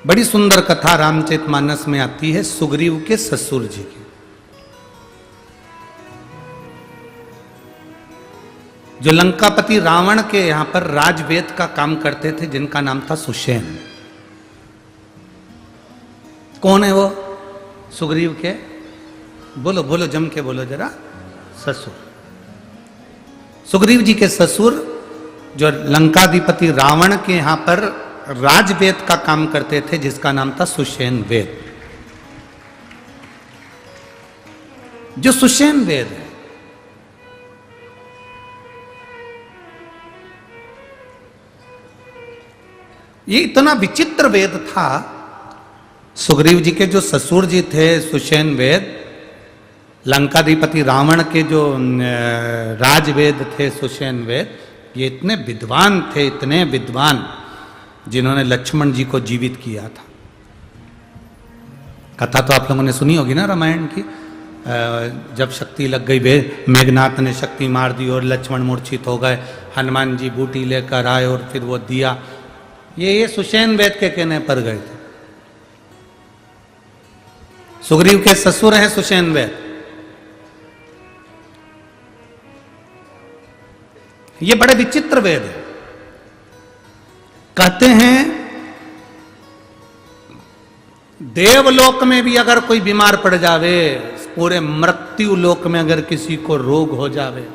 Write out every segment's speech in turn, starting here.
बड़ी सुंदर कथा रामचरितमानस में आती है सुग्रीव के ससुर जी की। जो लंकापति रावण के यहां पर राजवेद का काम करते थे, जिनका नाम था सुषेण। कौन है वो? सुग्रीव के, बोलो बोलो जम के बोलो जरा, ससुर। सुग्रीव जी के ससुर जो लंकाधिपति रावण के यहां पर राजवेद का काम करते थे, जिसका नाम था सुषेण वेद। जो सुषेण वेद है, ये इतना विचित्र वेद था। सुग्रीव जी के जो ससुर जी थे सुषेण वेद, लंकाधिपति रावण के जो राजवेद थे सुषेण वेद, ये इतने विद्वान थे, इतने विद्वान, जिन्होंने लक्ष्मण जी को जीवित किया था। कथा तो आप लोगों ने सुनी होगी ना रामायण की। जब शक्ति लग गई, मेघनाथ ने शक्ति मार दी और लक्ष्मण मूर्छित हो गए, हनुमान जी बूटी लेकर आए और फिर वो दिया। ये सुषेण वेद के कहने पर गए थे। सुग्रीव के ससुर हैं सुषेण वेद। ये बड़े विचित्र वेद है। कहते हैं देवलोक में भी अगर कोई बीमार पड़ जावे, पूरे मृत्यु लोक में अगर किसी को रोग हो जावे,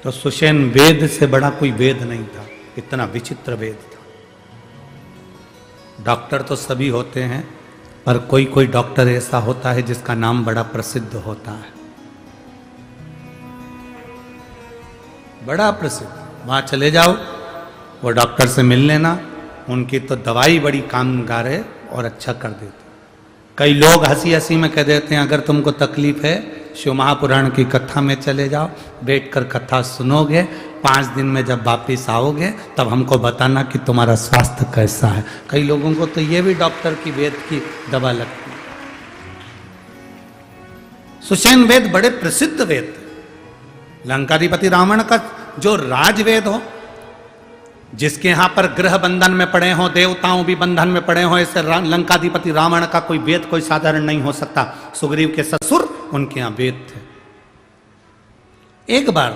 तो सुषेण वेद से बड़ा कोई वेद नहीं था। इतना विचित्र वेद था। डॉक्टर तो सभी होते हैं, पर कोई कोई डॉक्टर ऐसा होता है जिसका नाम बड़ा प्रसिद्ध होता है, बड़ा प्रसिद्ध। वहां चले जाओ, वो डॉक्टर से मिल लेना, उनकी तो दवाई बड़ी कामगार है और अच्छा कर देते। कई लोग हंसी हंसी में कह देते हैं, अगर तुमको तकलीफ है शिव महापुराण की कथा में चले जाओ, बैठकर कथा सुनोगे, 5 दिन में जब वापिस आओगे तब हमको बताना कि तुम्हारा स्वास्थ्य कैसा है। कई लोगों को तो ये भी डॉक्टर की वेद की दवा लगती है। सुषेण वेद बड़े प्रसिद्ध वेद थे। लंकाधिपति रावण का जो राजवेद हो, जिसके यहां पर ग्रह बंधन में पड़े हो, देवताओं भी बंधन में पड़े हो, ऐसे लंकाधिपति रावण का कोई वेद कोई साधारण नहीं हो सकता। सुग्रीव के ससुर उनके यहां वेद थे। एक बार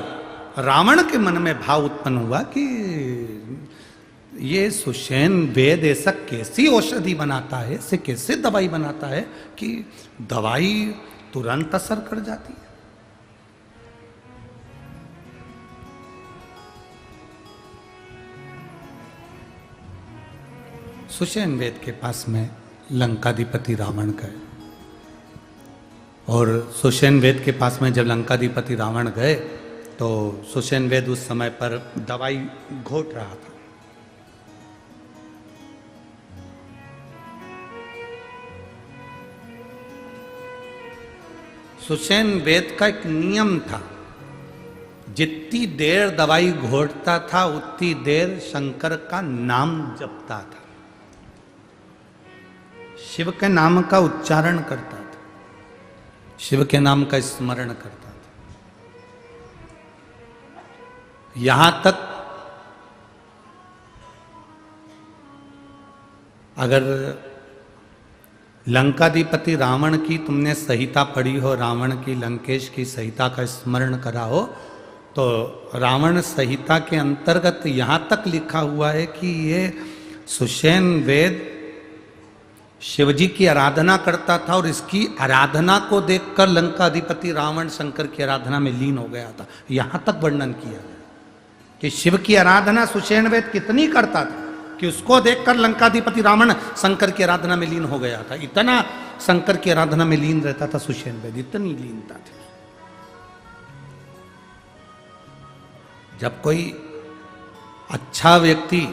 रावण के मन में भाव उत्पन्न हुआ कि ये सुषेण वेद ऐसा कैसी औषधि बनाता है, ऐसे कैसे दवाई बनाता है कि दवाई तुरंत असर कर जाती है। सुषेण वेद के पास में लंकाधिपति रावण गए, और सुषेण वेद के पास में जब लंकाधिपति रावण गए तो सुषेण वेद उस समय पर दवाई घोट रहा था। सुषेण वेद का एक नियम था, जितनी देर दवाई घोटता था उतनी देर शंकर का नाम जपता था, शिव के नाम का उच्चारण करता था, शिव के नाम का स्मरण करता था। यहां तक अगर लंकाधिपति रावण की तुमने संहिता पढ़ी हो, रावण की लंकेश की संहिता का स्मरण करा हो, तो रावण संहिता के अंतर्गत यहां तक लिखा हुआ है कि ये सुषेण वेद शिवजी की आराधना करता था, और इसकी आराधना को देखकर लंकाधिपति रावण शंकर की आराधना में लीन हो गया था। यहां तक वर्णन किया गया कि शिव की आराधना सुषेण वेद कितनी करता था कि उसको देखकर लंकाधिपति रावण शंकर की आराधना में लीन हो गया था। इतना शंकर की आराधना में लीन रहता था सुषेण वेद, इतनी लीनता थी। जब कोई अच्छा व्यक्ति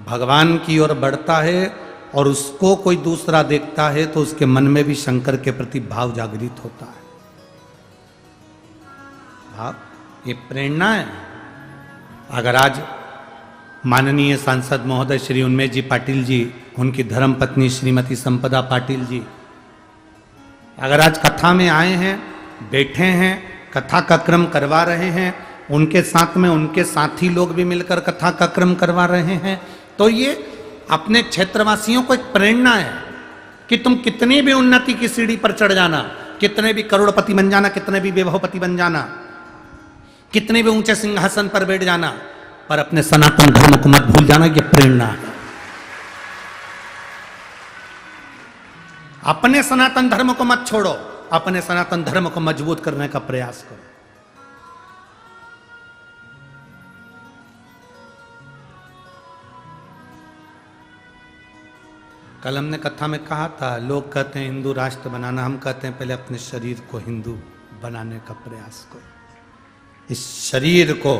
भगवान की ओर बढ़ता है और उसको कोई दूसरा देखता है, तो उसके मन में भी शंकर के प्रति भाव जागृत होता है। भाव, ये प्रेरणा है। अगर आज माननीय सांसद महोदय श्री उन्मेष जी पाटिल जी, उनकी धर्मपत्नी श्रीमती संपदा पाटिल जी, अगर आज कथा में आए हैं, बैठे हैं, कथा का क्रम करवा रहे हैं, उनके साथ में उनके साथी लोग भी मिलकर कथा का क्रम करवा रहे हैं, तो ये अपने क्षेत्रवासियों को एक प्रेरणा है कि तुम कितनी भी उन्नति की सीढ़ी पर चढ़ जाना, कितने भी करोड़पति बन जाना, कितने भी वैभवपति बन जाना, कितने भी ऊंचे सिंहासन पर बैठ जाना, पर अपने सनातन धर्म को मत भूल जाना। ये प्रेरणा है। अपने सनातन धर्म को मत छोड़ो, अपने सनातन धर्म को मजबूत करने का प्रयास करो। कल हमने कथा में कहा था, लोग कहते हैं हिंदू राष्ट्र बनाना, हम कहते हैं पहले अपने शरीर को हिंदू बनाने का प्रयास करो। इस शरीर को,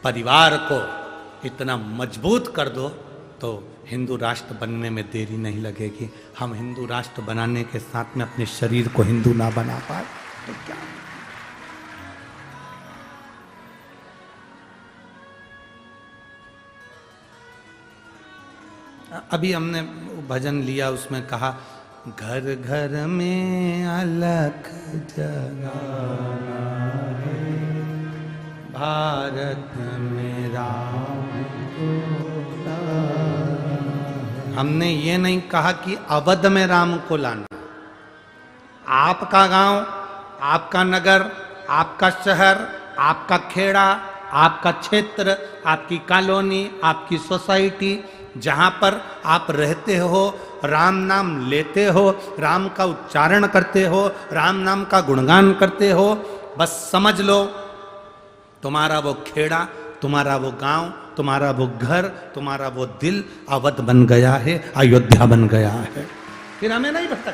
परिवार को इतना मजबूत कर दो तो हिंदू राष्ट्र बनने में देरी नहीं लगेगी। हम हिंदू राष्ट्र बनाने के साथ में अपने शरीर को हिंदू ना बना पाए तो क्या? अभी हमने भजन लिया, उसमें कहा घर घर में अलख जगाना है, भारत में राम को लाना। हमने ये नहीं कहा कि अवध में राम को लाना। आपका गांव, आपका नगर, आपका शहर, आपका खेड़ा, आपका क्षेत्र, आपकी कॉलोनी, आपकी सोसाइटी, जहां पर आप रहते हो, राम नाम लेते हो, राम का उच्चारण करते हो, राम नाम का गुणगान करते हो, बस समझ लो तुम्हारा वो खेड़ा, तुम्हारा वो गांव, तुम्हारा वो घर, तुम्हारा वो दिल अवध बन गया है, अयोध्या बन गया है। फिर हमें नहीं भटका।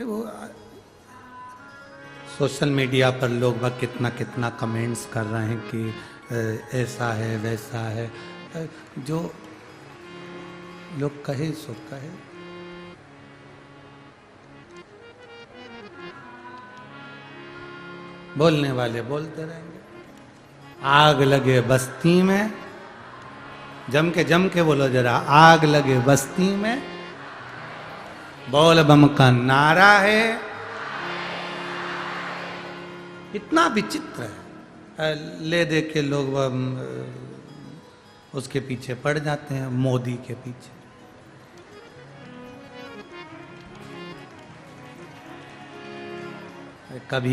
वो सोशल मीडिया पर लोग वह कितना कितना कमेंट्स कर रहे हैं कि ऐसा है वैसा है। जो लोग कहे सो कहे। बोलने वाले बोलते रहेंगे। आग लगे बस्ती में, जम के बोलो जरा, आग लगे बस्ती में, बोल बम का नारा है। इतना विचित्र है, ले दे के लोग उसके पीछे पड़ जाते हैं, मोदी के पीछे। कभी